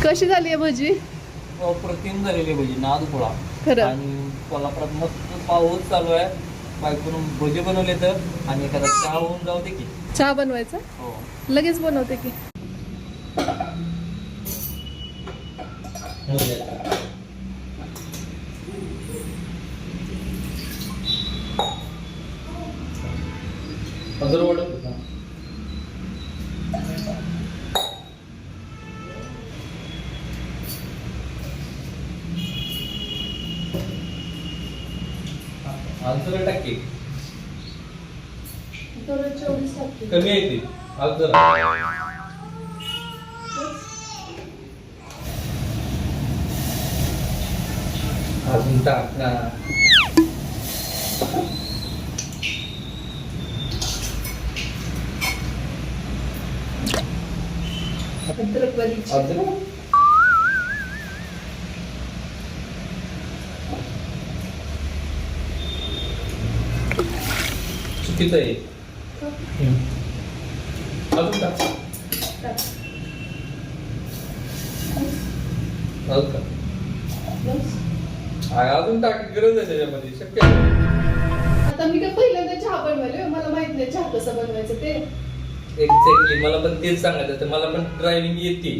कशी झाली आहे भजी? अप्रतिम झालेली भजी, नाद पोळा. खरं. आणि कोल्हापुरात मस्त पाऊस चालू आहे. बायकून भजी बनवले तर आणि एखादा चहा होऊन जाऊ दे की. चहा बनवायचा? हो. लगेच बनवते की. आन्सर टाके कमी कमी आहे ती आज जरा अजून टाक ना. अद्रक चुकीचं आहे. अजून टाक. अजून टाक. अजून टाक, गरज आहे त्याच्यामध्ये. शक्य आहे. आता मी काय पहिल्यांदा चहा बनवायला, मला माहित नाही चहा कसं बनवायचं ते. एक्झॅक्टली, मला पण तेच सांगायचं होतं. मला पण ड्रायव्हिंग येते.